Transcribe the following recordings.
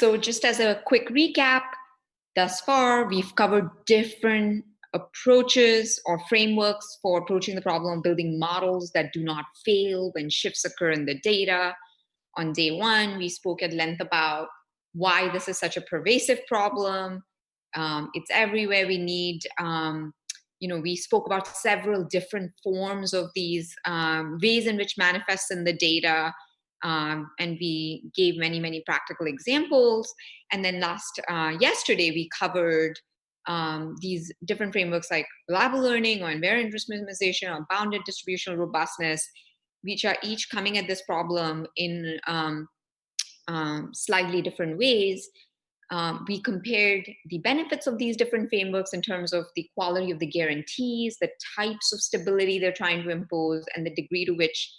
So just as a quick recap, thus far, we've covered different approaches or frameworks for approaching the problem of building models that do not fail when shifts occur in the data. On day one, we spoke at length about why this is such a pervasive problem. It's everywhere. We spoke about several different forms of these ways in which manifests in the data. And we gave many, many practical examples. And then yesterday, we covered these different frameworks like reliable learning or invariant risk minimization or bounded distributional robustness, which are each coming at this problem in slightly different ways. We compared the benefits of these different frameworks in terms of the quality of the guarantees, the types of stability they're trying to impose, and the degree to which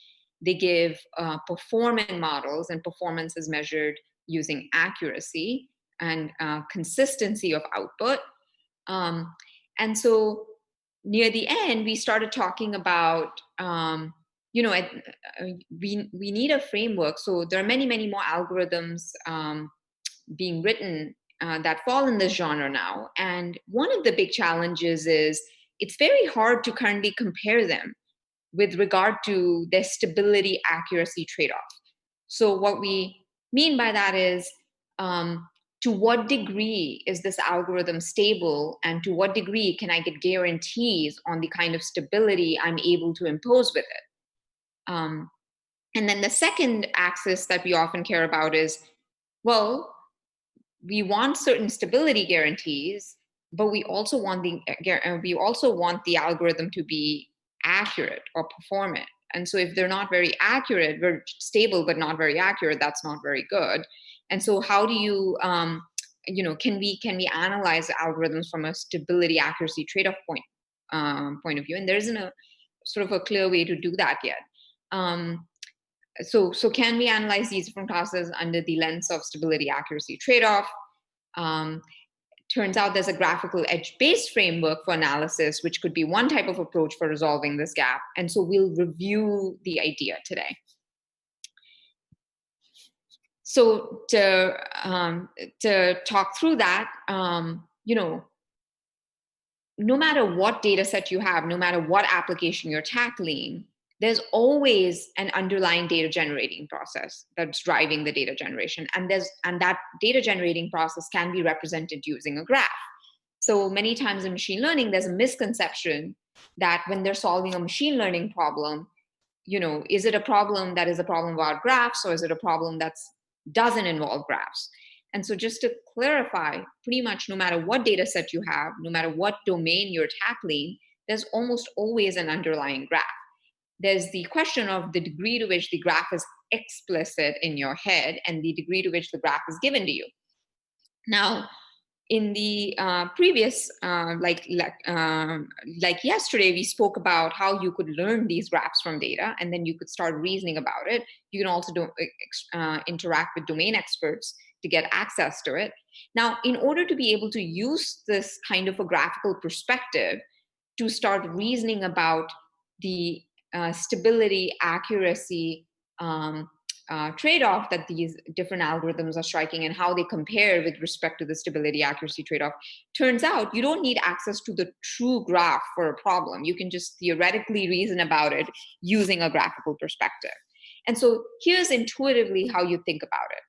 they give performance models, and performance is measured using accuracy and consistency of output. And so near the end, we started talking about, we need a framework. So there are many, many more algorithms being written that fall in this genre now. And one of the big challenges is it's very hard to currently compare them with regard to their stability accuracy trade-off. So what we mean by that is to what degree is this algorithm stable, and to what degree can I get guarantees on the kind of stability I'm able to impose with it? And then the second axis that we often care about is, well, we want certain stability guarantees, but we also want the algorithm to be accurate or performant. And so if they're not very accurate, we're stable but not very accurate, that's not very good. And so how do you can we analyze analyze algorithms from a stability accuracy trade-off point of view? And there isn't a sort of a clear way to do that yet. So can we analyze these different classes under the lens of stability accuracy trade-off? Turns out there's a graphical edge-based framework for analysis, which could be one type of approach for resolving this gap. And so we'll review the idea today. So to talk through that, no matter what data set you have, no matter what application you're tackling, there's always an underlying data generating process that's driving the data generation. And that data generating process can be represented using a graph. So many times in machine learning, there's a misconception that when they're solving a machine learning problem, is it a problem that is a problem about graphs, or is it a problem that doesn't involve graphs? And so just to clarify, pretty much no matter what data set you have, no matter what domain you're tackling, there's almost always an underlying graph. There's the question of the degree to which the graph is explicit in your head and the degree to which the graph is given to you. Now, in the previous, like yesterday, we spoke about how you could learn these graphs from data, and then you could start reasoning about it. You can also interact with domain experts to get access to it. Now, in order to be able to use this kind of a graphical perspective to start reasoning about the stability, accuracy trade-off that these different algorithms are striking and how they compare with respect to the stability accuracy trade-off, turns out you don't need access to the true graph for a problem. You can just theoretically reason about it using a graphical perspective. And so here's intuitively how you think about it.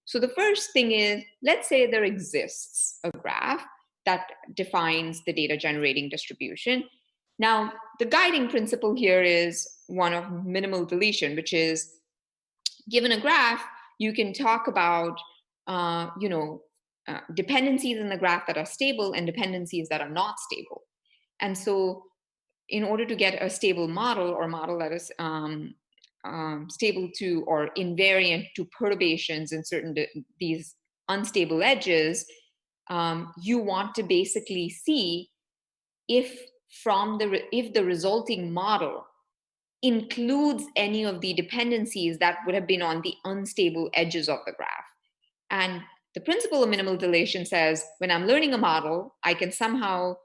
So the first thing is, let's say there exists a graph that defines the data generating distribution. Now, the guiding principle here is one of minimal deletion, which is, given a graph, you can talk about dependencies in the graph that are stable and dependencies that are not stable. And so in order to get a stable model, or model that is stable to or invariant to perturbations in certain these unstable edges, you want to basically see if the resulting model includes any of the dependencies that would have been on the unstable edges of the graph. And the principle of minimal deletion says, when I'm learning a model, I can somehow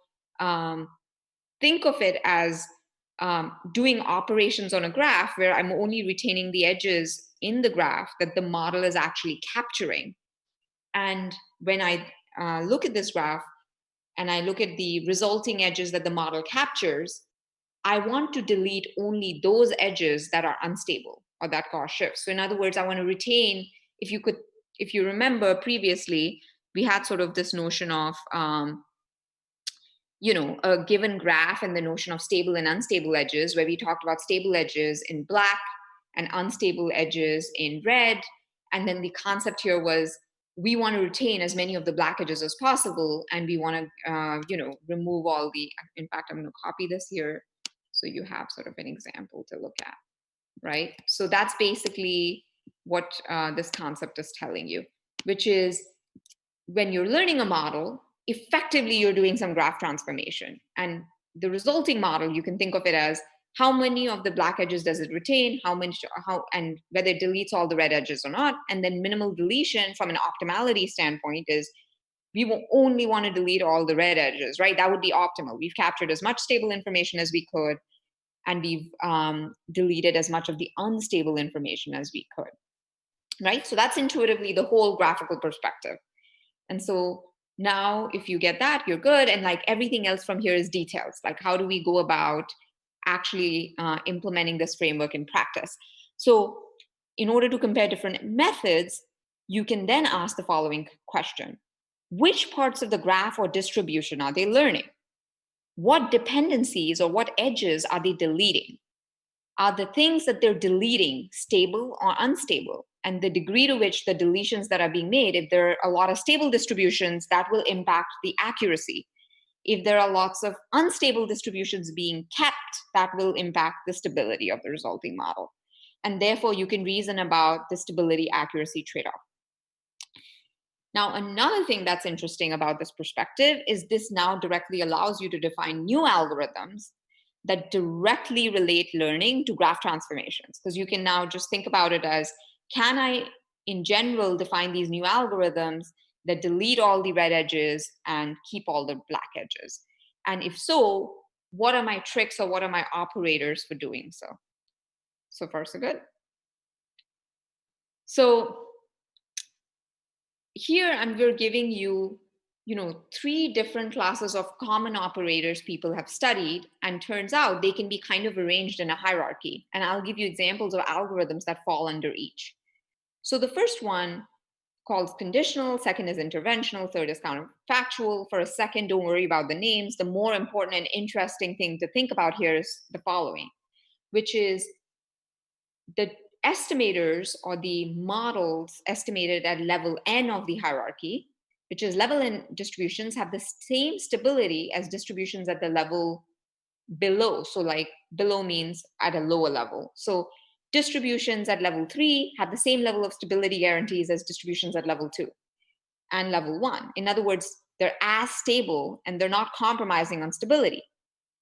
think of it as doing operations on a graph where I'm only retaining the edges in the graph that the model is actually capturing. And when I look at this graph and I look at the resulting edges that the model captures, I want to delete only those edges that are unstable or that cause shifts. So in other words, I want to retain, if you remember previously, we had sort of this notion of, a given graph and the notion of stable and unstable edges, where we talked about stable edges in black and unstable edges in red. And then the concept here was we want to retain as many of the black edges as possible, and we want to, remove all the. In fact, I'm going to copy this here so you have sort of an example to look at, right? So that's basically what this concept is telling you, which is when you're learning a model, effectively you're doing some graph transformation. And the resulting model, you can think of it as how many of the black edges does it retain, and whether it deletes all the red edges or not. And then minimal deletion from an optimality standpoint is we will only want to delete all the red edges, right? That would be optimal. We've captured as much stable information as we could, and we've deleted as much of the unstable information as we could, right? So that's intuitively the whole graphical perspective. And so now if you get that, you're good. And like everything else from here is details. Like how do we go about actually implementing this framework in practice? So in order to compare different methods, you can then ask the following question. Which parts of the graph or distribution are they learning? What dependencies or what edges are they deleting? Are the things that they're deleting stable or unstable? And the degree to which the deletions that are being made, if there are a lot of stable distributions, that will impact the accuracy. If there are lots of unstable distributions being kept, that will impact the stability of the resulting model. And therefore, you can reason about the stability accuracy trade-off. Now, another thing that's interesting about this perspective is this now directly allows you to define new algorithms that directly relate learning to graph transformations. Because you can now just think about it as, can I, in general, define these new algorithms that delete all the red edges and keep all the black edges? And if so, what are my tricks or what are my operators for doing so? So far, so good. So here, we're giving you, 3 different classes of common operators people have studied, and turns out they can be kind of arranged in a hierarchy. And I'll give you examples of algorithms that fall under each. So the first one called conditional, second is interventional, third is counterfactual. For a second, don't worry about the names. The more important and interesting thing to think about here is the following, which is the estimators or the models estimated at level n of the hierarchy, which is level n distributions, have the same stability as distributions at the level below. So like below means at a lower level. So distributions at level 3 have the same level of stability guarantees as distributions at level 2 and level 1. In other words, they're as stable and they're not compromising on stability.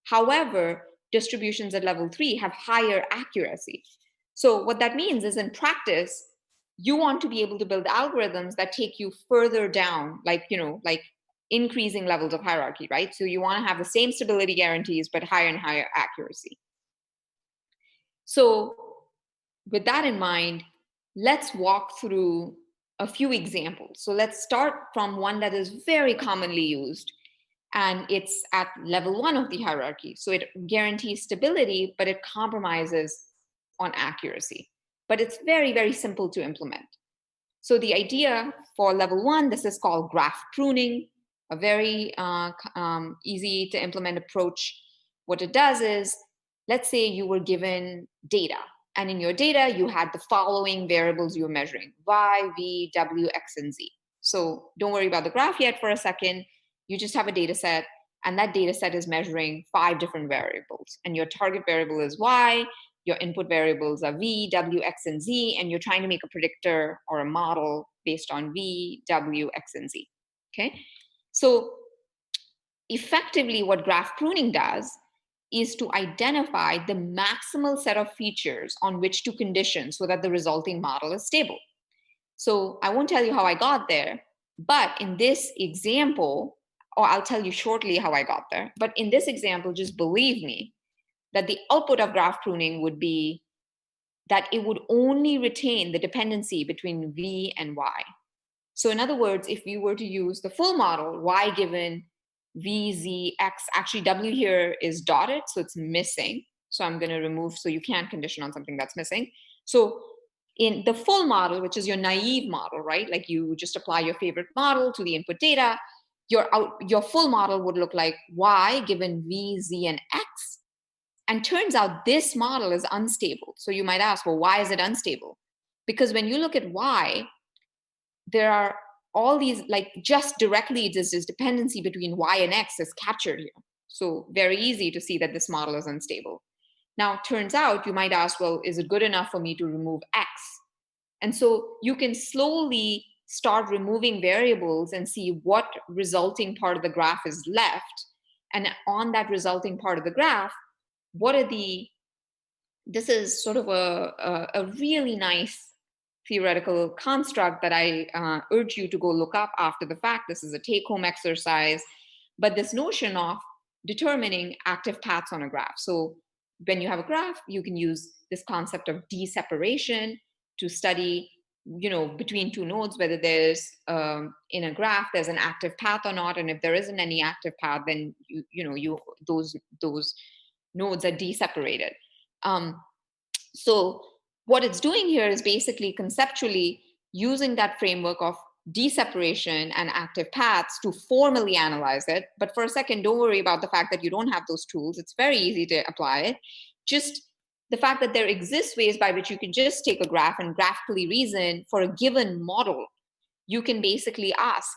However, distributions at level 3 have higher accuracy. So what that means is in practice, you want to be able to build algorithms that take you further down, like increasing levels of hierarchy, right? So you want to have the same stability guarantees, but higher and higher accuracy. So with that in mind, let's walk through a few examples. So let's start from one that is very commonly used, and it's at level 1 of the hierarchy. So it guarantees stability, but it compromises on accuracy. But it's very, very simple to implement. So the idea for level 1, this is called graph pruning, a very easy to implement approach. What it does is, let's say you were given data, and in your data, you had the following variables you were measuring: y, v, w, x, and z. So don't worry about the graph yet for a second. You just have a data set, and that data set is measuring 5 different variables. And your target variable is y, your input variables are v, w, x, and z, and you're trying to make a predictor or a model based on v, w, x, and z. Okay? So effectively, what graph pruning does is to identify the maximal set of features on which to condition so that the resulting model is stable. So I won't tell you how I got there, but in this example, or I'll tell you shortly how I got there, but in this example, just believe me that the output of graph pruning would be that it would only retain the dependency between v and y. So in other words, if we were to use the full model, y given v, z, x, actually w here is dotted, so it's missing. So I'm going to remove, so you can't condition on something that's missing. So in the full model, which is your naive model, right? Like you just apply your favorite model to the input data, your full model would look like y given v, z, and x. And turns out this model is unstable. So you might ask, well, why is it unstable? Because when you look at y, there are all these, like just directly, this dependency between y and x is captured here. So very easy to see that this model is unstable. Now, turns out you might ask, well, is it good enough for me to remove x? And so you can slowly start removing variables and see what resulting part of the graph is left. And on that resulting part of the graph, what are this is sort of a really nice theoretical construct that I urge you to go look up after the fact. This is a take-home exercise, but this notion of determining active paths on a graph. So when you have a graph, you can use this concept of deseparation to study, between two nodes, whether there's in a graph there's an active path or not, and if there isn't any active path, then those nodes are deseparated. So what it's doing here is basically conceptually using that framework of deseparation and active paths to formally analyze it. But for a second, don't worry about the fact that you don't have those tools. It's very easy to apply it. Just the fact that there exists ways by which you can just take a graph and graphically reason for a given model. You can basically ask,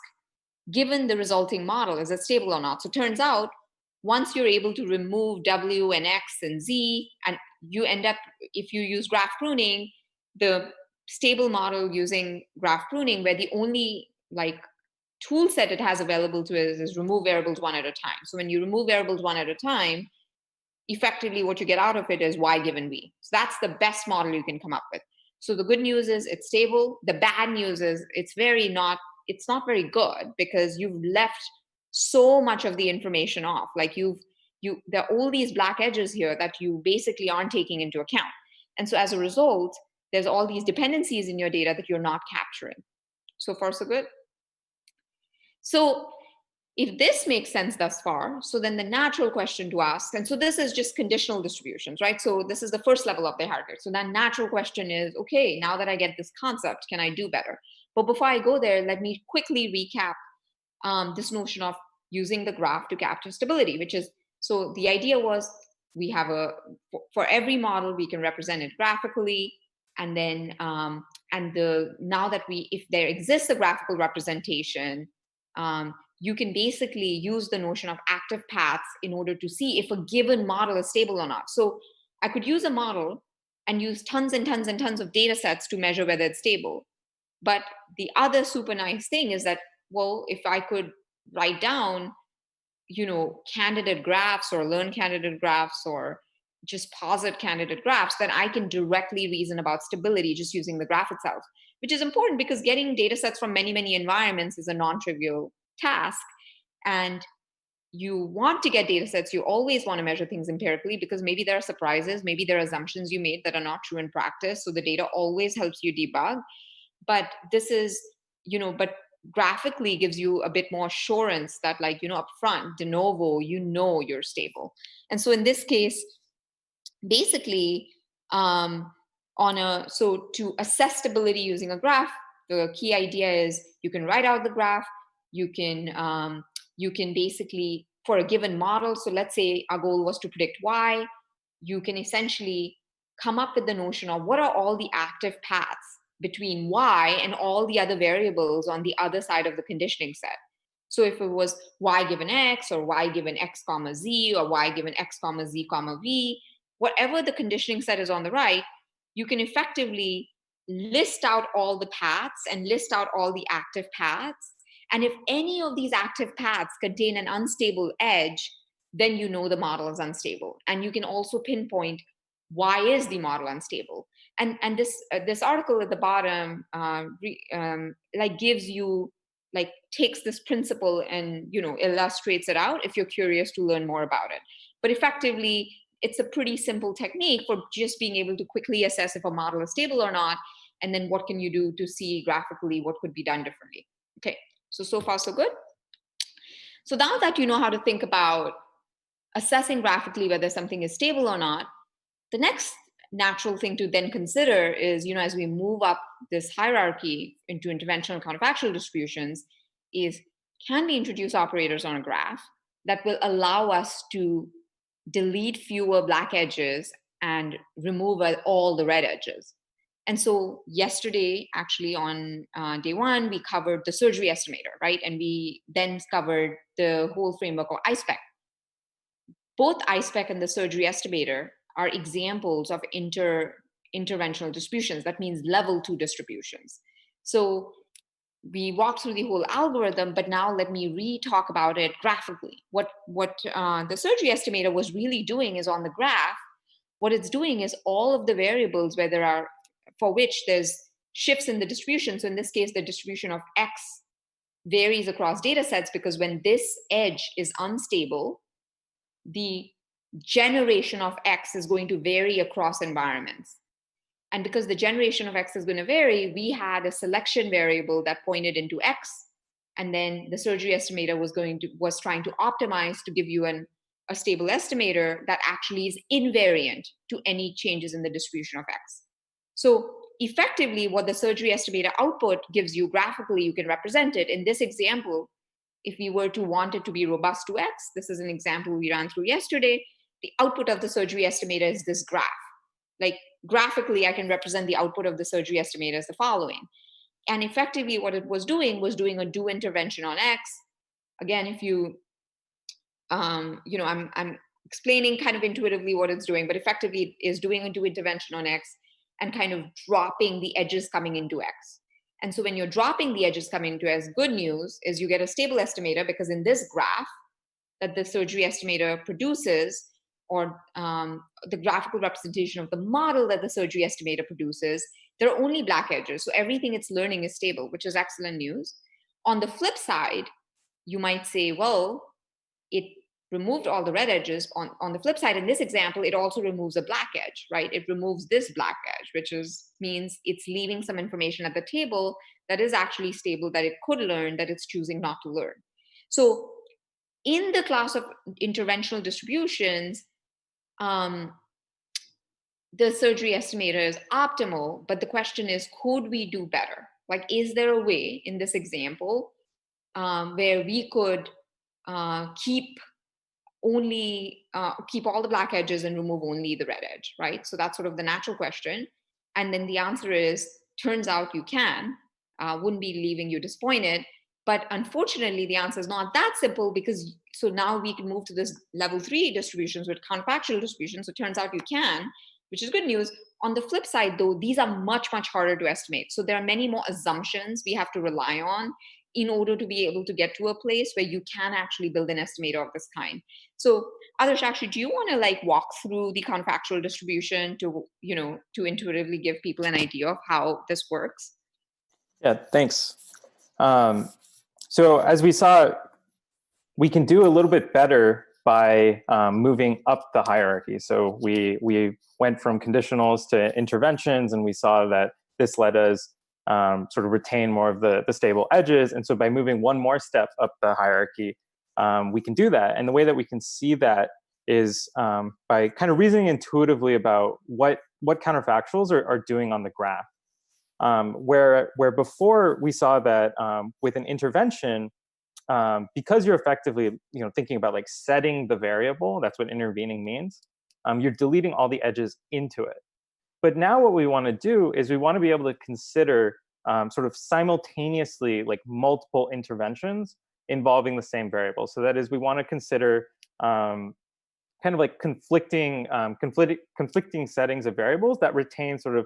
given the resulting model, is it stable or not? So it turns out, once you're able to remove w and x and z, and you end up, if you use graph pruning, the stable model using graph pruning, where the only tool set it has available to it is remove variables one at a time. So when you remove variables one at a time, effectively what you get out of it is y given v. So that's the best model you can come up with. So the good news is it's stable. The bad news is it's not very good, because you've left so much of the information off. Like there are all these black edges here that you basically aren't taking into account. And so as a result, there's all these dependencies in your data that you're not capturing. So far, so good. So if this makes sense thus far, so then the natural question to ask, and so this is just conditional distributions, right? So this is the first level of the hierarchy. So that natural question is, okay, now that I get this concept, can I do better? But before I go there, let me quickly recap this notion of using the graph to capture stability, which is, so the idea was we have for every model, we can represent it graphically. And then, now that if there exists a graphical representation, you can basically use the notion of active paths in order to see if a given model is stable or not. So I could use a model and use tons and tons and tons of data sets to measure whether it's stable. But the other super nice thing is that, well, if I could write down, candidate graphs or learn candidate graphs or just posit candidate graphs, then I can directly reason about stability just using the graph itself, which is important because getting data sets from many, many environments is a non-trivial task. And you want to get data sets, you always want to measure things empirically, because maybe there are surprises, maybe there are assumptions you made that are not true in practice. So the data always helps you debug. But this is, but graphically gives you a bit more assurance that, up front, de novo, you're stable. And so in this case, basically, so to assess stability using a graph, the key idea is you can write out the graph. You can basically, for a given model, so let's say our goal was to predict y, you can essentially come up with the notion of what are all the active paths between y and all the other variables on the other side of the conditioning set. So if it was y given x, or y given x comma z, or y given x comma z comma v, whatever the conditioning set is on the right, you can effectively list out all the paths and list out all the active paths. And if any of these active paths contain an unstable edge, then the model is unstable. And you can also pinpoint why is the model unstable. And this article at the bottom gives you, takes this principle and illustrates it out if you're curious to learn more about it. But effectively, it's a pretty simple technique for just being able to quickly assess if a model is stable or not, and then what can you do to see graphically what could be done differently. So far, so good. So now that you know how to think about assessing graphically whether something is stable or not, the next natural thing to then consider is, as we move up this hierarchy into interventional counterfactual distributions, is can we introduce operators on a graph that will allow us to delete fewer black edges and remove all the red edges? And so yesterday, actually on day one, we covered the surgery estimator, right? And we then covered the whole framework of ISPEC. Both ISPEC and the surgery estimator are examples of interventional distributions. That means level 2 distributions. So we walked through the whole algorithm, but now let me re-talk about it graphically. What the surgery estimator was really doing is on the graph, what it's doing is all of the variables where there are, for which there's shifts in the distribution. So in this case, the distribution of X varies across data sets because when this edge is unstable, the generation of X is going to vary across environments. And because the generation of X is going to vary, we had a selection variable that pointed into X. And then the surgery estimator was trying to optimize to give you a stable estimator that actually is invariant to any changes in the distribution of X. So effectively, what the surgery estimator output gives you graphically, you can represent it. In this example, if we were to want it to be robust to X, this is an example we ran through yesterday, the output of the surgery estimator is this graph. Like graphically, I can represent the output of the surgery estimator as the following. And effectively what it was doing a do intervention on X. Again, if you, I'm explaining kind of intuitively what it's doing, but effectively it is doing a do intervention on X and kind of dropping the edges coming into X. And so when you're dropping the edges coming into X, good news is you get a stable estimator because in this graph that the surgery estimator produces, or the graphical representation of the model that the surgery estimator produces, there are only black edges. So everything it's learning is stable, which is excellent news. On the flip side, you might say, well, it removed all the red edges. On the flip side, in this example, it also removes a black edge, right? It removes this black edge, which means it's leaving some information at the table that is actually stable, that it could learn, that it's choosing not to learn. So in the class of interventional distributions, the surgery estimator is optimal, but the question is, could we do better? Like, is there a way in this example where we could keep all the black edges and remove only the red edge, right? So that's sort of the natural question. And then the answer is, turns out you can. Wouldn't be leaving you disappointed. But unfortunately, the answer is not that simple because so now we can move to this level 3 distributions with compactual distributions. So it turns out you can, which is good news. On the flip side, though, these are much, much harder to estimate. So there are many more assumptions we have to rely on in order to be able to get to a place where you can actually build an estimator of this kind. So Adarsh, actually, do you want to walk through the counterfactual distribution to intuitively give people an idea of how this works? Yeah, thanks. So as we saw, we can do a little bit better by moving up the hierarchy. So we went from conditionals to interventions, and we saw that this let us sort of retain more of the stable edges. And so by moving one more step up the hierarchy, we can do that. And the way that we can see that is by kind of reasoning intuitively about what counterfactuals are doing on the graph. Where before we saw that with an intervention, because you're effectively thinking about setting the variable, that's what intervening means, you're deleting all the edges into it. But now what we want to do is we want to be able to consider sort of simultaneously multiple interventions involving the same variable. So that is, we want to consider kind of conflicting settings of variables that retain sort of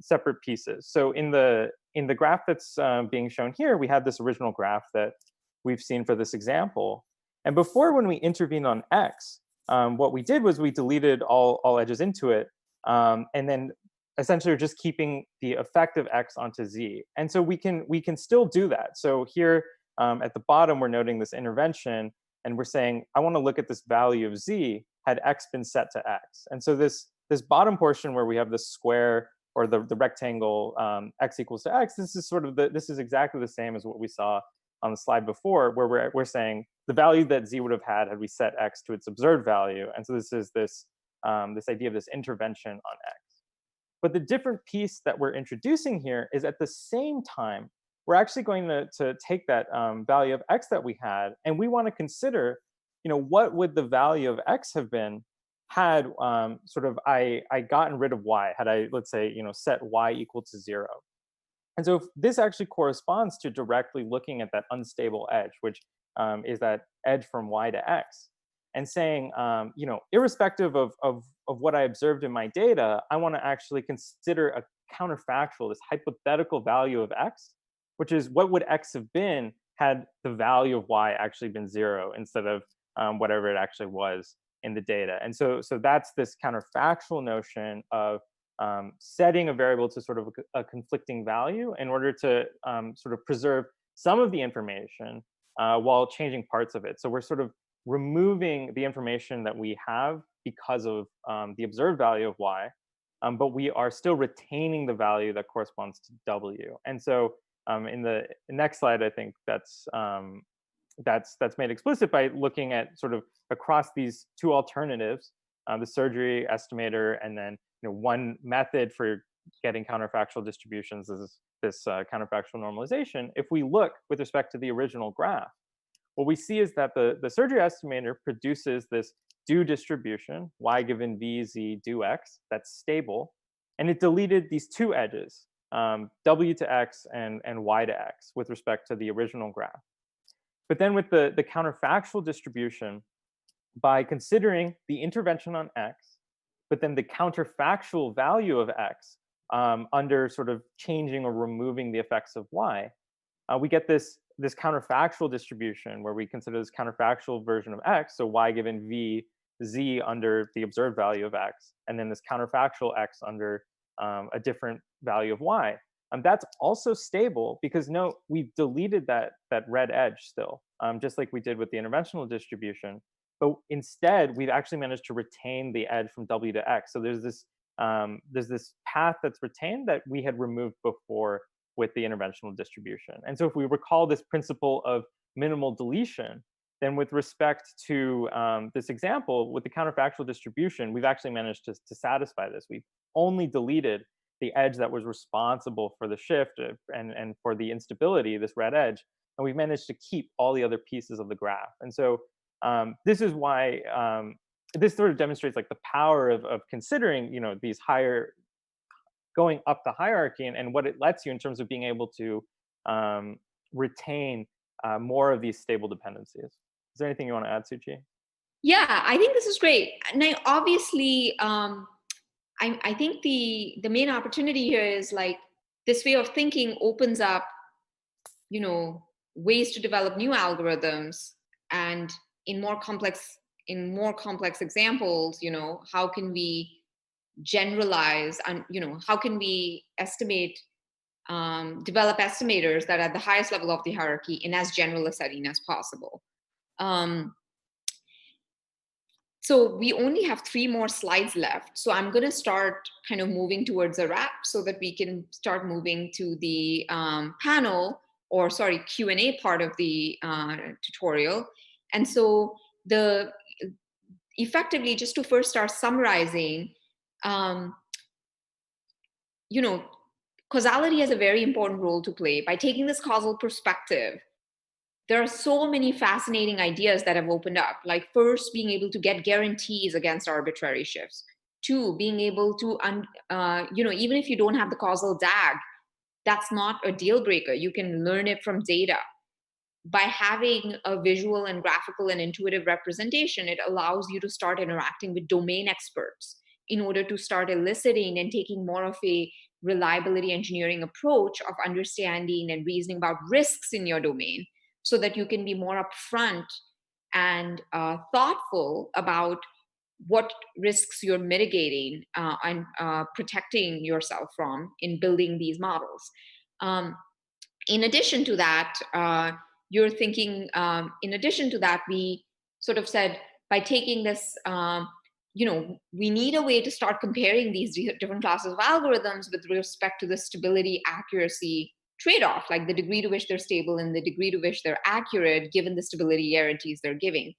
separate pieces. So in the graph that's being shown here, we had this original graph that we've seen for this example. And before, when we intervened on X, what we did was we deleted all edges into it, and then essentially we're just keeping the effect of X onto Z. And so we can still do that. So here at the bottom, we're noting this intervention, and we're saying, I want to look at this value of Z had X been set to X. And so this bottom portion where we have the square or the rectangle X equals to X, this is sort of this is exactly the same as what we saw on the slide before, where we're saying the value that z would have had we set x to its observed value. And so this is this idea of this intervention on x. But the different piece that we're introducing here is at the same time, we're actually going to take that value of x that we had, and we want to consider, what would the value of x have been had sort of I gotten rid of y, had I, let's say, set y equal to 0. And so this actually corresponds to directly looking at that unstable edge, which is that edge from y to x, and saying, irrespective of what I observed in my data, I want to actually consider a counterfactual, this hypothetical value of x, which is what would x have been had the value of y actually been 0 instead of whatever it actually was in the data. And so that's this counterfactual notion of setting a variable to sort of a conflicting value in order to sort of preserve some of the information while changing parts of it. So we're sort of removing the information that we have because of the observed value of y, but we are still retaining the value that corresponds to w. And so in the next slide, I think that's made explicit by looking at sort of across these two alternatives, the surgery estimator, and then one method for getting counterfactual distributions is this counterfactual normalization. If we look with respect to the original graph, what we see is that the surgery estimator produces this due distribution, y given v, z, do x, that's stable. And it deleted these two edges, w to x and y to x, with respect to the original graph. But then with the counterfactual distribution, by considering the intervention on x, but then the counterfactual value of x under sort of changing or removing the effects of y, we get this counterfactual distribution where we consider this counterfactual version of x, so y given v, z under the observed value of x, and then this counterfactual x under a different value of y. That's also stable because note, we've deleted that red edge still, just like we did with the interventional distribution. But instead, we've actually managed to retain the edge from w to x. So there's this path that's retained that we had removed before with the interventional distribution. And so if we recall this principle of minimal deletion, then with respect to this example, with the counterfactual distribution, we've actually managed to satisfy this. We've only deleted the edge that was responsible for the shift and for the instability, this red edge, and we've managed to keep all the other pieces of the graph. And so this is why this sort of demonstrates like the power of considering, these higher, going up the hierarchy and what it lets you in terms of being able to retain more of these stable dependencies. Is there anything you want to add, Suchi? Yeah, I think this is great. Now, obviously, I think the main opportunity here is like this way of thinking opens up, ways to develop new algorithms, and in more complex examples, how can we generalize and how can we estimate, develop estimators that are at the highest level of the hierarchy in as general a setting as possible. So we only have 3 more slides left. So I'm going to start kind of moving towards a wrap so that we can start moving to the Q&A part of the tutorial. And so effectively, just to first start summarizing, causality has a very important role to play. By taking this causal perspective, there are so many fascinating ideas that have opened up. Like first, being able to get guarantees against arbitrary shifts. 2, being able to, even if you don't have the causal DAG, that's not a deal breaker. You can learn it from data. By having a visual and graphical and intuitive representation, it allows you to start interacting with domain experts in order to start eliciting and taking more of a reliability engineering approach of understanding and reasoning about risks in your domain, so that you can be more upfront and thoughtful about what risks you're mitigating and protecting yourself from in building these models. In addition to that, we sort of said, by taking this, we need a way to start comparing these different classes of algorithms with respect to the stability, accuracy, trade-off, like the degree to which they're stable and the degree to which they're accurate, given the stability guarantees they're giving.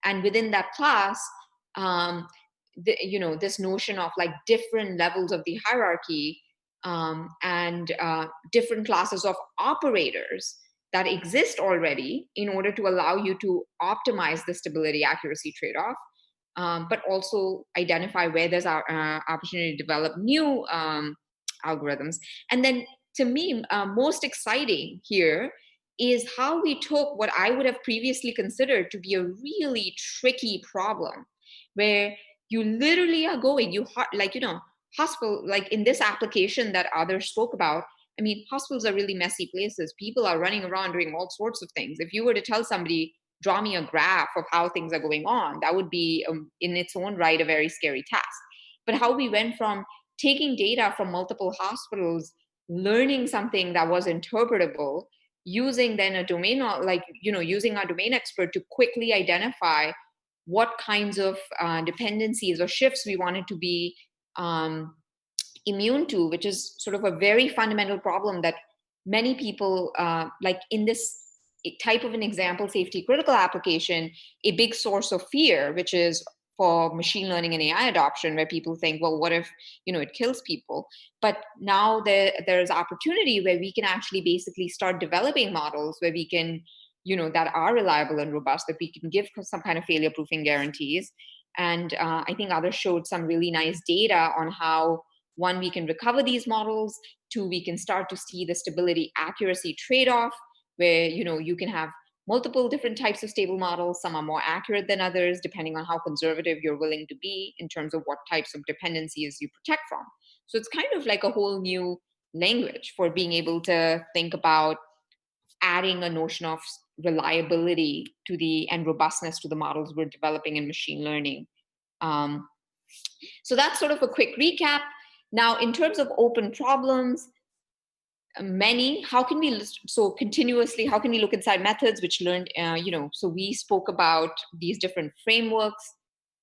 And within that class, this notion of like different levels of the hierarchy and different classes of operators that exist already in order to allow you to optimize the stability accuracy trade-off, but also identify where there's opportunity to develop new algorithms. And then to me, most exciting here is how we took what I would have previously considered to be a really tricky problem, where you literally are going, hospital, like in this application that others spoke about, I mean, hospitals are really messy places. People are running around doing all sorts of things. If you were to tell somebody, draw me a graph of how things are going on, that would be in its own right a very scary task. But how we went from taking data from multiple hospitals, learning something that was interpretable, using then a domain, using our domain expert to quickly identify what kinds of dependencies or shifts we wanted to be immune to, which is sort of a very fundamental problem that many people, like in this type of an example safety critical application, a big source of fear, which is for machine learning and AI adoption, where people think, well, what if it kills people? But now there's opportunity where we can actually basically start developing models where we can, that are reliable and robust, that we can give some kind of failure proofing guarantees. And I think others showed some really nice data on how, one, we can recover these models, two, we can start to see the stability accuracy trade-off, where you can have multiple different types of stable models. Some are more accurate than others, depending on how conservative you're willing to be in terms of what types of dependencies you protect from. So it's kind of like a whole new language for being able to think about adding a notion of reliability to and robustness to the models we're developing in machine learning. So that's sort of a quick recap. Now, in terms of open problems, how can we look inside methods which learned, so we spoke about these different frameworks.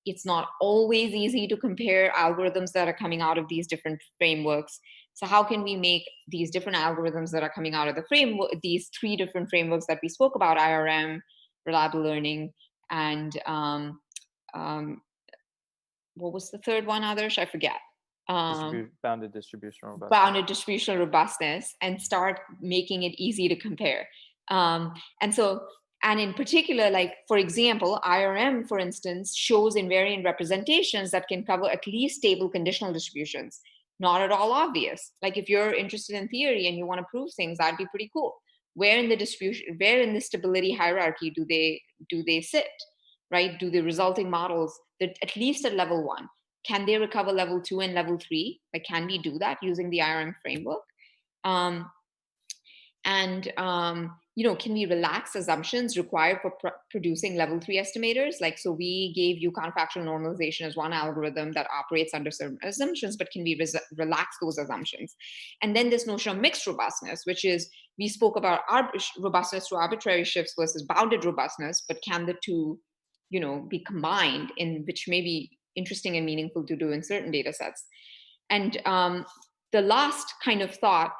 It's not always easy to compare algorithms that are coming out of these different frameworks. So how can we make these different algorithms that are coming out of the framework, these three different frameworks that we spoke about, IRM, reliable learning, and what was the third one, Adarsh? I forget. Bounded distributional robustness. Bounded distributional robustness, and start making it easy to compare. And in particular, like, for example, IRM, for instance, shows invariant representations that can cover at least stable conditional distributions. Not at all obvious. Like, if you're interested in theory and you want to prove things, that'd be pretty cool. Where in the stability hierarchy do they sit, right? Do the resulting models, that at least at level 1, can they recover level 2 and level 3? Like, can we do that using the IRM framework? Can we relax assumptions required for producing level 3 estimators? Like, so we gave you Compactual normalization as one algorithm that operates under certain assumptions, but can we relax those assumptions? And then this notion of mixed robustness, which is, we spoke about robustness to arbitrary shifts versus bounded robustness, but can the two, be combined, which may be interesting and meaningful to do in certain data sets. And the last kind of thought,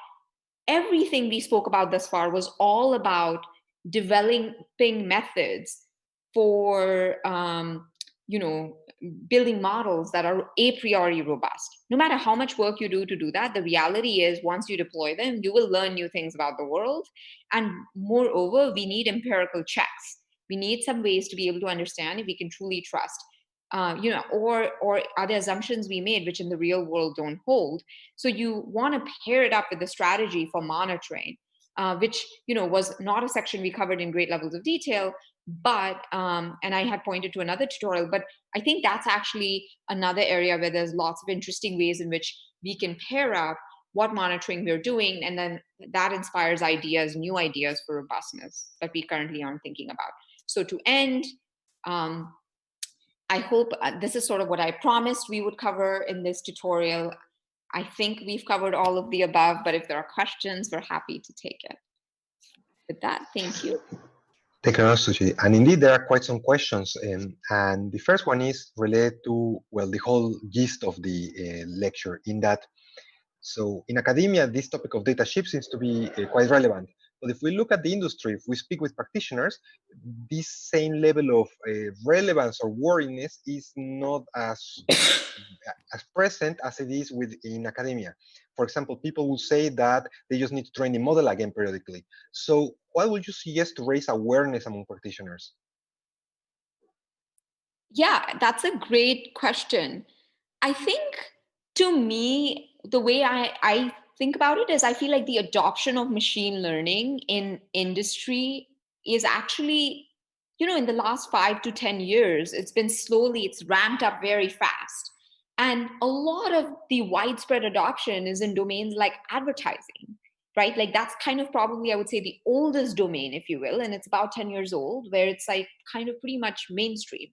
everything we spoke about thus far was all about developing methods for building models that are a priori robust. No matter how much work you do to do that, the reality is, once you deploy them, you will learn new things about the world. And moreover, we need empirical checks. We need some ways to be able to understand if we can truly trust or are there assumptions we made which in the real world don't hold. So you want to pair it up with the strategy for monitoring, which was not a section we covered in great levels of detail, but and I had pointed to another tutorial, but I think that's actually another area where there's lots of interesting ways in which we can pair up what monitoring we're doing, and then that inspires new ideas for robustness that we currently aren't thinking about. So to end, I hope this is sort of what I promised we would cover in this tutorial. I think we've covered all of the above, but if there are questions, we're happy to take it. With that, thank you. Thank you very much, SUCHI. And indeed, there are quite some questions. And the first one is related to, well, the whole gist of the lecture, in that So in academia, this topic of data shift seems to be quite relevant. But if we look at the industry, if we speak with practitioners, this same level of relevance or worriness is not as present as it is within academia. For example, people will say that they just need to train the model again periodically. So what would you suggest to raise awareness among practitioners? Yeah, that's a great question. I think, to me, the way I think about it is I feel like the adoption of machine learning in industry is actually, in the last 5 to 10 years, it's ramped up very fast. And a lot of the widespread adoption is in domains like advertising, right? Like that's kind of probably, I would say, the oldest domain, if you will. And it's about 10 years old, where it's like kind of pretty much mainstream.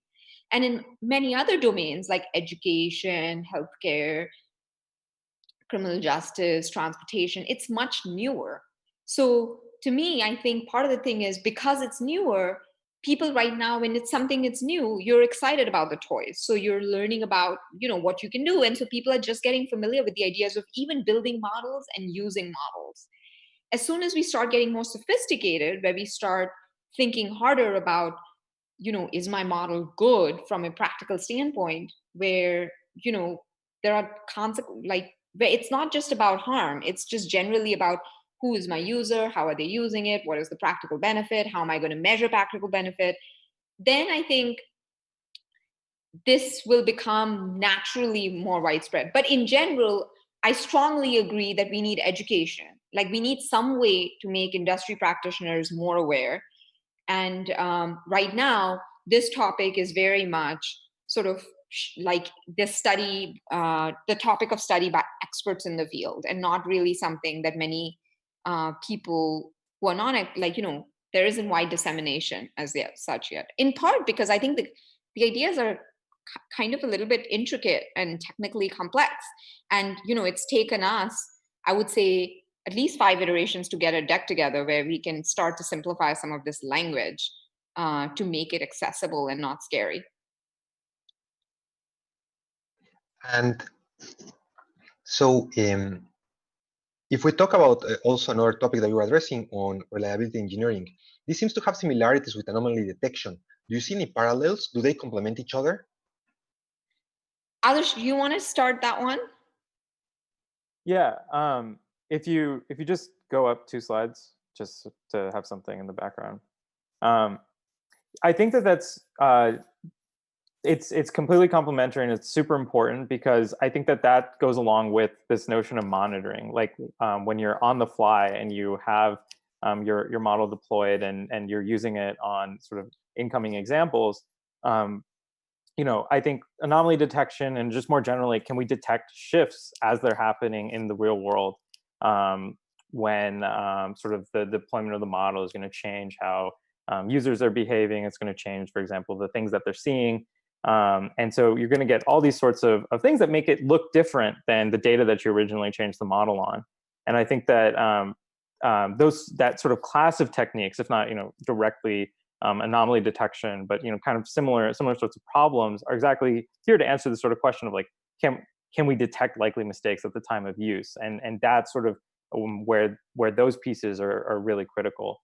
And in many other domains like education, healthcare, criminal justice, transportation, it's much newer. So to me, I think part of the thing is because it's newer, people right now, when it's something that's new, you're excited about the toys. So you're learning about, what you can do. And so people are just getting familiar with the ideas of even building models and using models. As soon as we start getting more sophisticated, where we start thinking harder about, is my model good from a practical standpoint, where, there are like, where it's not just about harm, it's just generally about who is my user, how are they using it, what is the practical benefit, how am I going to measure practical benefit, then I think this will become naturally more widespread. But in general, I strongly agree that we need education. Like we need some way to make industry practitioners more aware. And right now, this topic is very much sort of like the topic of study by experts in the field, and not really something that many people who are not there isn't wide dissemination as such yet. In part because I think the ideas are kind of a little bit intricate and technically complex, and it's taken us, I would say, at least 5 iterations to get a deck together where we can start to simplify some of this language to make it accessible and not scary. And so if we talk about also another topic that you were addressing on reliability engineering, this seems to have similarities with anomaly detection. Do you see any parallels? Do they complement each other? Adarsh, you want to start that one? Yeah. If you just go up 2 slides, just to have something in the background. I think that's it's completely complementary, and it's super important because I think that goes along with this notion of monitoring. Like when you're on the fly and you have your model deployed and you're using it on sort of incoming examples, I think anomaly detection and just more generally, can we detect shifts as they're happening in the real world when sort of the deployment of the model is going to change how users are behaving. It's going to change, for example, the things that they're seeing. And so you're going to get all these sorts of things that make it look different than the data that you originally changed the model on. And I think that that sort of class of techniques, if not directly anomaly detection, but kind of similar sorts of problems, are exactly here to answer the sort of question of like, can we detect likely mistakes at the time of use? And that's sort of where those pieces are really critical.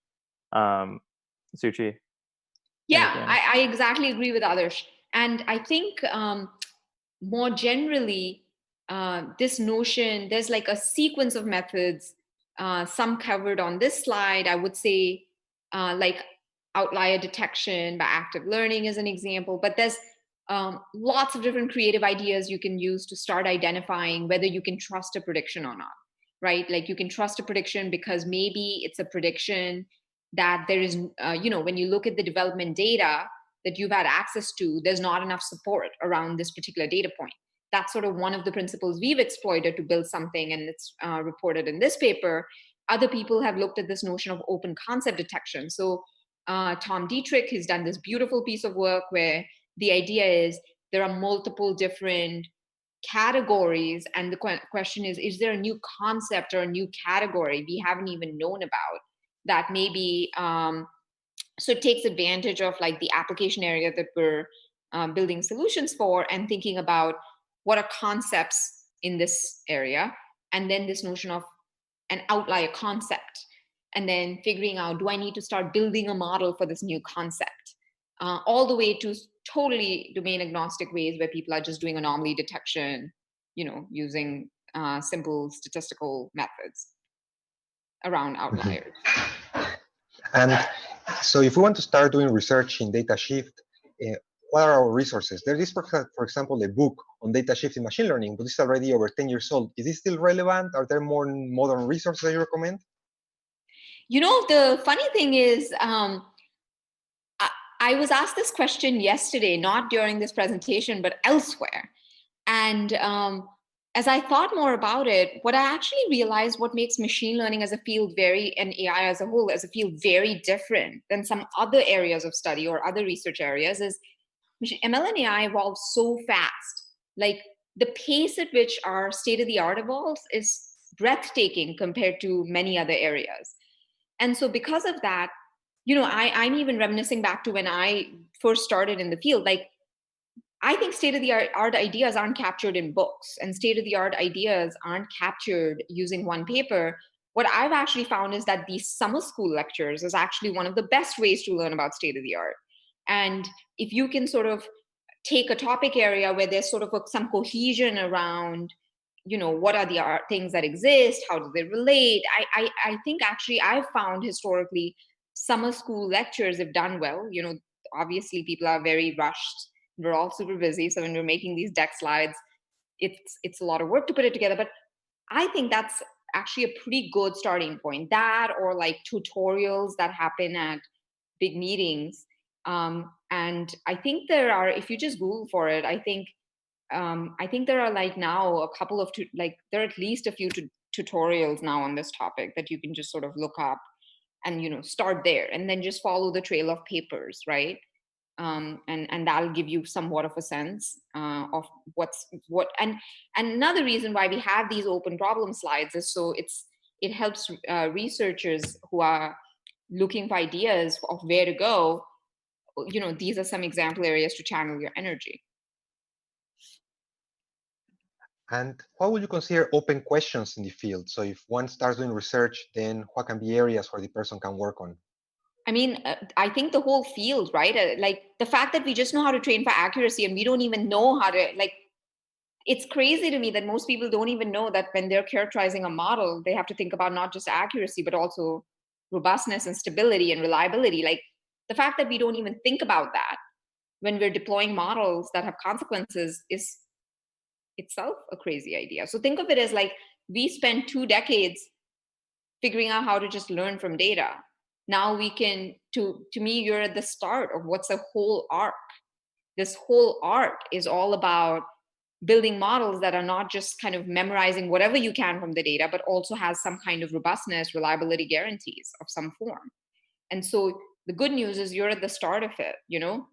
SUCHI? Yeah, I exactly agree with Adarsh. And I think more generally, this notion, there's like a sequence of methods, some covered on this slide. I would say like outlier detection by active learning is an example, but there's lots of different creative ideas you can use to start identifying whether you can trust a prediction or not, right? Like you can trust a prediction because maybe it's a prediction that there is, when you look at the development data that you've had access to, there's not enough support around this particular data point. That's sort of one of the principles we've exploited to build something, and it's reported in this paper. Other people have looked at this notion of open concept detection. So Tom Dietrich has done this beautiful piece of work where the idea is there are multiple different categories, and the question is there a new concept or a new category we haven't even known about that maybe so it takes advantage of like the application area that we're building solutions for, and thinking about what are concepts in this area and then this notion of an outlier concept, and then figuring out, do I need to start building a model for this new concept? All the way to totally domain agnostic ways where people are just doing anomaly detection, using simple statistical methods around outliers. And so if we want to start doing research in data shift, what are our resources? There is, for example, a book on data shift in machine learning, but it's already over 10 years old. Is this still relevant? Are there more modern resources that you recommend? The funny thing is, I was asked this question yesterday, not during this presentation, but elsewhere. And as I thought more about it, what I actually realized, what makes machine learning as a field and AI as a whole as a field very different than some other areas of study or other research areas is ML and AI evolve so fast. Like the pace at which our state-of-the-art evolves is breathtaking compared to many other areas. And so because of that, I'm even reminiscing back to when I first started in the field. Like, I think state-of-the-art ideas aren't captured in books, and state-of-the-art ideas aren't captured using one paper. What I've actually found is that these summer school lectures is actually one of the best ways to learn about state-of-the-art. And if you can sort of take a topic area where there's sort of some cohesion around, what are the things that exist, how do they relate, I think actually I've found historically summer school lectures have done well. Obviously people are very rushed, we're all super busy, so when we're making these deck slides, it's a lot of work to put it together, but I think that's actually a pretty good starting point. That, or like tutorials that happen at big meetings. And I think there are, if you just Google for it, I think there are like now a couple of there are at least a few tutorials now on this topic that you can just sort of look up and start there, and then just follow the trail of papers, right? And that'll give you somewhat of a sense of what. And another reason why we have these open problem slides is so it helps researchers who are looking for ideas of where to go. These are some example areas to channel your energy. And what would you consider open questions in the field? So if one starts doing research, then what can be areas where the person can work on? I mean, I think the whole field, right? Like the fact that we just know how to train for accuracy and we don't even know how to, it's crazy to me that most people don't even know that when they're characterizing a model, they have to think about not just accuracy, but also robustness and stability and reliability. Like the fact that we don't even think about that when we're deploying models that have consequences is itself a crazy idea. So think of it as like we spent 2 decades figuring out how to just learn from data. Now we can, to me, you're at the start of what's a whole arc. This whole arc is all about building models that are not just kind of memorizing whatever you can from the data, but also has some kind of robustness, reliability guarantees of some form. And so the good news is you're at the start of it.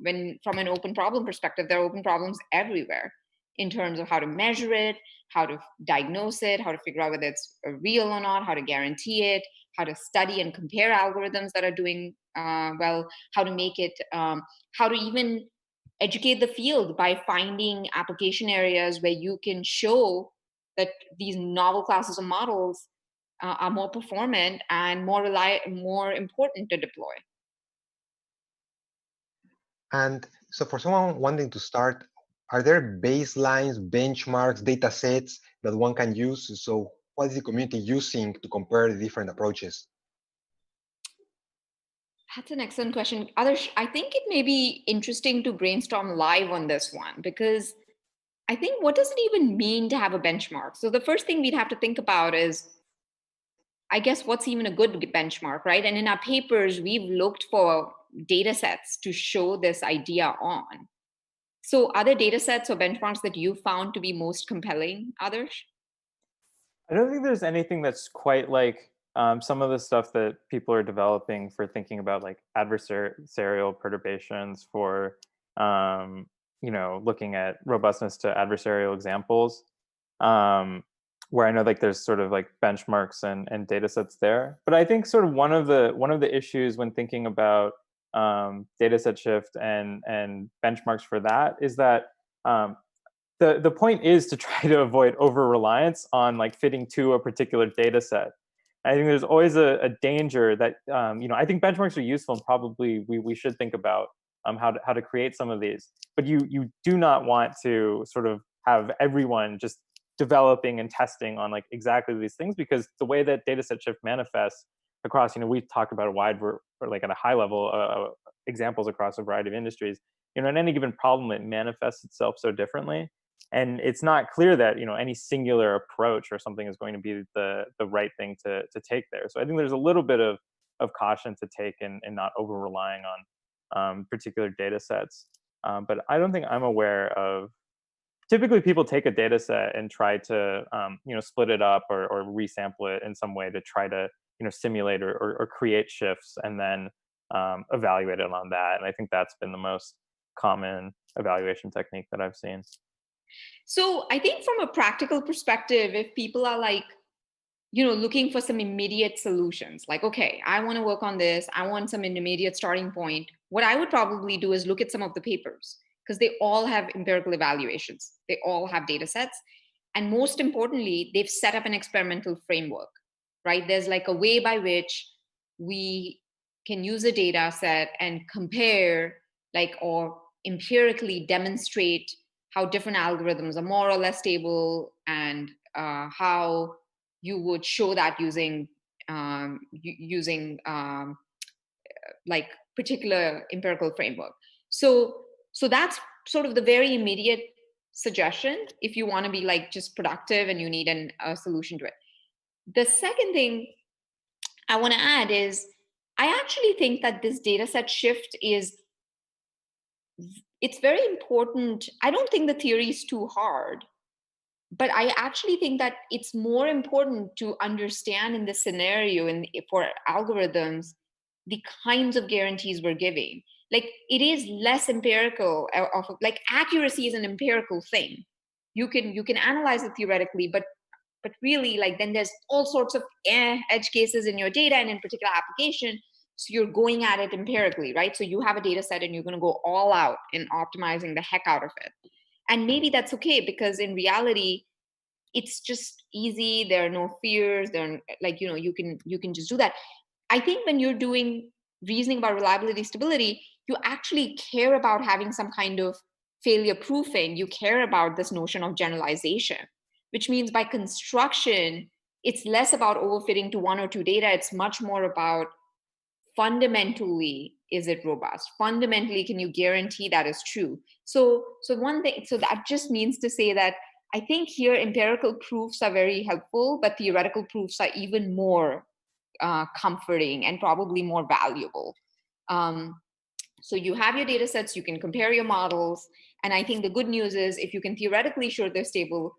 When from an open problem perspective, there are open problems everywhere in terms of how to measure it, how to diagnose it, how to figure out whether it's real or not, how to guarantee it, how to study and compare algorithms that are doing well, how to make it, how to even educate the field by finding application areas where you can show that these novel classes of models are more performant and more important to deploy. And so for someone wanting to start, are there baselines, benchmarks, data sets that one can use? So what is the community using to compare the different approaches? That's an excellent question. Adarsh, I think it may be interesting to brainstorm live on this one, because I think, what does it even mean to have a benchmark? So the first thing we'd have to think about is, I guess, what's even a good benchmark, right? And in our papers, we've looked for data sets to show this idea on. So are there data sets or benchmarks that you found to be most compelling, Adarsh? I don't think there's anything that's quite like some of the stuff that people are developing for thinking about like adversarial perturbations, for looking at robustness to adversarial examples, where I know like there's sort of like benchmarks and data sets there. But I think sort of one of the issues when thinking about data set shift and benchmarks for that is that the point is to try to avoid over-reliance on like fitting to a particular data set. I think there's always a danger that, I think benchmarks are useful, and probably we should think about how to create some of these. But you do not want to sort of have everyone just developing and testing on like exactly these things, because the way that data set shift manifests across, we talked about a wide, or like at a high level, examples across a variety of industries. In any given problem, it manifests itself so differently. And it's not clear that any singular approach or something is going to be the right thing to take there. So I think there's a little bit of caution to take and not over relying on particular data sets. But I don't think I'm aware of. Typically, people take a data set and try to split it up or resample it in some way to try to simulate or create shifts, and then evaluate it on that. And I think that's been the most common evaluation technique that I've seen. So I think from a practical perspective, if people are like, looking for some immediate solutions, like, okay, I want to work on this, I want some immediate starting point, what I would probably do is look at some of the papers, because they all have empirical evaluations. They all have data sets. And most importantly, they've set up an experimental framework, right? There's like a way by which we can use a data set and compare, or empirically demonstrate how different algorithms are more or less stable, and how you would show that using like particular empirical framework. So that's sort of the very immediate suggestion if you want to be like just productive and you need a solution to it. The second thing I want to add is I actually think that this data set shift it's very important. I don't think the theory is too hard, but I actually think that it's more important to understand in this scenario and for algorithms, the kinds of guarantees we're giving. Like, it is less empirical. Like, accuracy is an empirical thing. You can analyze it theoretically, but really, like, then there's all sorts of edge cases in your data and in particular application. So you're going at it empirically, right? So you have a data set and you're going to go all out in optimizing the heck out of it. And maybe that's okay, because in reality, it's just easy. There are no fears. There are, like, you can just do that. I think when you're doing reasoning about reliability, stability, you actually care about having some kind of failure proofing. You care about this notion of generalization, which means by construction, it's less about overfitting to one or two data. It's much more about fundamentally, is it robust? Fundamentally, can you guarantee that is true? So one thing, so that just means to say that I think here empirical proofs are very helpful, but theoretical proofs are even more comforting and probably more valuable. So you have your data sets, you can compare your models. And I think the good news is if you can theoretically show they're stable,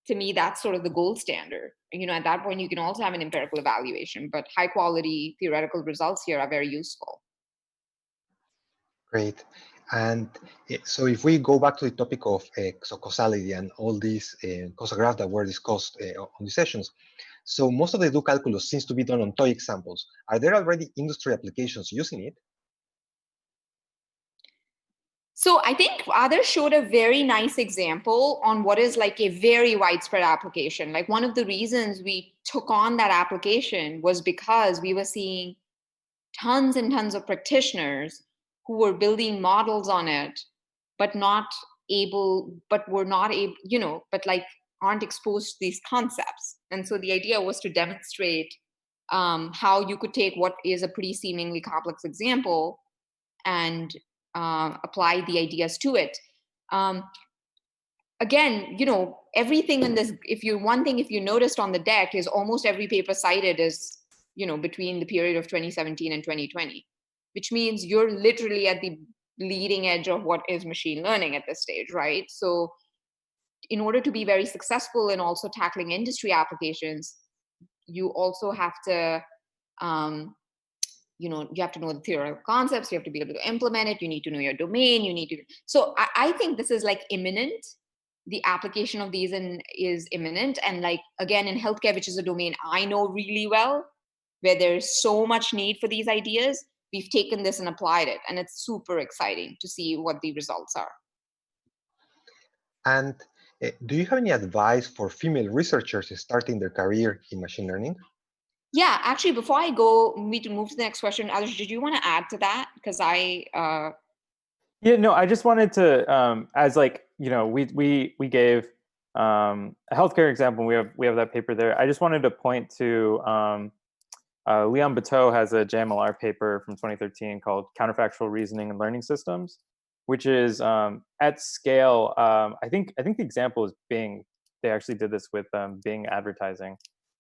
to me, that's sort of the gold standard. At that point, you can also have an empirical evaluation, but high quality theoretical results here are very useful. Great. And so if we go back to the topic of causality and all these causal graphs that were discussed on the sessions, so most of the do calculus seems to be done on toy examples. Are there already industry applications using it? So I think others showed a very nice example on what is like a very widespread application. Like, one of the reasons we took on that application was because we were seeing tons and tons of practitioners who were building models on it, but aren't exposed to these concepts. And so the idea was to demonstrate how you could take what is a pretty seemingly complex example and apply the ideas to it. Again, everything in this, if you noticed on the deck, is almost every paper cited is, between the period of 2017 and 2020, which means you're literally at the leading edge of what is machine learning at this stage, right? So in order to be very successful in also tackling industry applications, you also have to, you have to know the theoretical concepts, you have to be able to implement it, you need to know your domain, so I think this is like imminent. The application of these is imminent. And like, again, in healthcare, which is a domain I know really well, where there's so much need for these ideas, we've taken this and applied it. And it's super exciting to see what the results are. And Do you have any advice for female researchers starting their career in machine learning? Yeah, actually, before I go, me to move to the next question, Adarsh, did you want to add to that? Because Yeah, no, I just wanted to, as like, we gave a healthcare example. We have that paper there. I just wanted to point to Leon Bateau has a JMLR paper from 2013 called Counterfactual Reasoning and Learning Systems, which is at scale. I think the example is Bing. They actually did this with Bing advertising,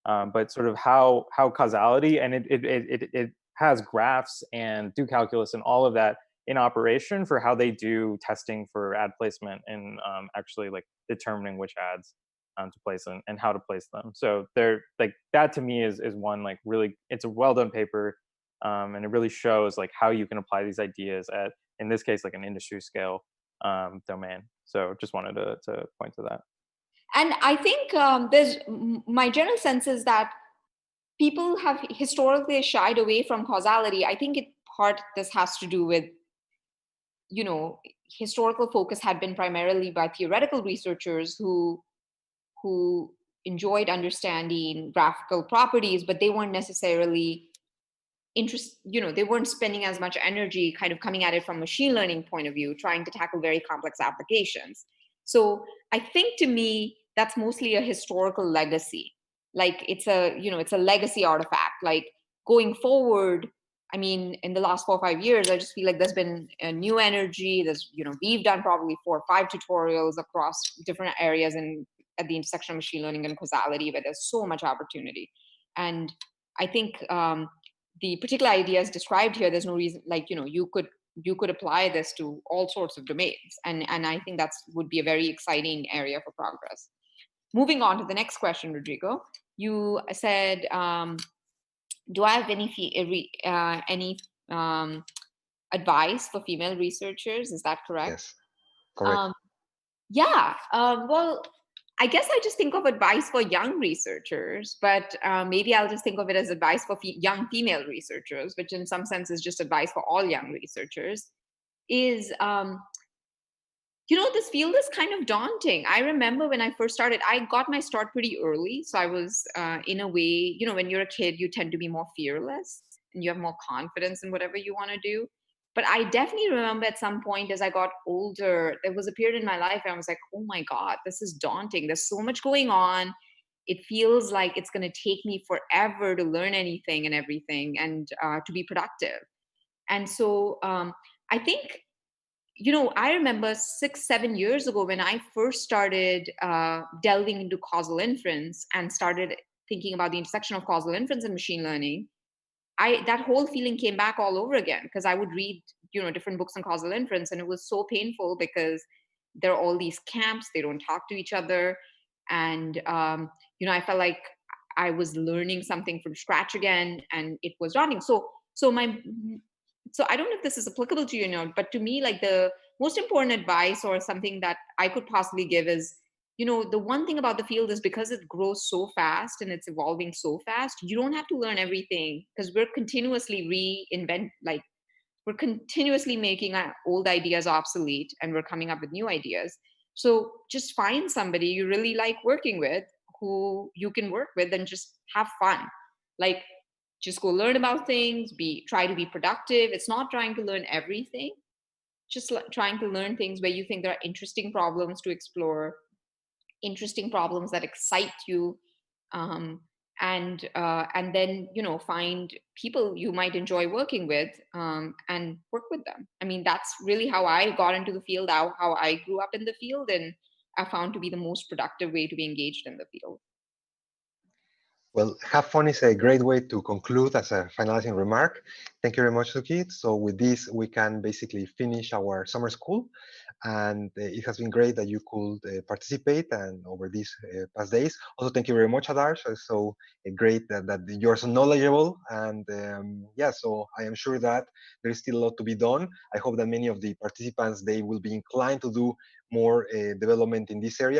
but sort of how causality, and it has graphs and do calculus and all of that in operation for how they do testing for ad placement and actually like determining which ads to place and how to place them. So they're like, that to me is one like really, it's a well done paper, and it really shows like how you can apply these ideas at, in this case, like an industry scale domain. So just wanted to point to that. and I think my general sense is that people have historically shied away from causality. I think this has to do with, historical focus had been primarily by theoretical researchers who enjoyed understanding graphical properties, but they weren't necessarily they weren't spending as much energy kind of coming at it from machine learning point of view, trying to tackle very complex applications. So I think to me, that's mostly a historical legacy. Like it's a legacy artifact. Like going forward, I mean, in the last 4 or 5 years, I just feel like there's been a new energy. We've done probably 4 or 5 tutorials across different areas and at the intersection of machine learning and causality, where there's so much opportunity. And I think the particular ideas described here, there's no reason, like, you could apply this to all sorts of domains. And I think that's would be a very exciting area for progress. Moving on to the next question, Rodrigo. You said, do I have any advice for female researchers? Is that correct? Yes, correct. Yeah. Well, I guess I just think of advice for young researchers, but maybe I'll just think of it as advice for young female researchers, which in some sense is just advice for all young researchers. Is this field is kind of daunting. I remember when I first started, I got my start pretty early. So I was, in a way, when you're a kid, you tend to be more fearless and you have more confidence in whatever you want to do. But I definitely remember at some point as I got older, there was a period in my life where I was like, oh my God, this is daunting. There's so much going on. It feels like it's going to take me forever to learn anything and everything and to be productive. And so I think, I remember 6-7 years ago when I first started delving into causal inference and started thinking about the intersection of causal inference and machine learning. That whole feeling came back all over again because I would read, different books on causal inference, and it was so painful because there are all these camps, they don't talk to each other, and I felt like I was learning something from scratch again, and it was daunting. So I don't know if this is applicable to you, but to me, like the most important advice or something that I could possibly give is, the one thing about the field is because it grows so fast and it's evolving so fast, you don't have to learn everything because we're continuously we're continuously making our old ideas obsolete and we're coming up with new ideas. So just find somebody you really like working with, who you can work with, and just have fun. Like, just go learn about things, try to be productive. It's not trying to learn everything, just trying to learn things where you think there are interesting problems to explore, interesting problems that excite you, and then find people you might enjoy working with, and work with them. I mean, that's really how I got into the field, how I grew up in the field, and I found to be the most productive way to be engaged in the field. Well, have fun is a great way to conclude as a finalizing remark. Thank you very much, Suki. So with this, we can basically finish our summer school. And it has been great that you could participate and over these past days. Also, thank you very much, Adarsh. So great that you're so knowledgeable. And yeah, so I am sure that there is still a lot to be done. I hope that many of the participants, they will be inclined to do more development in this area,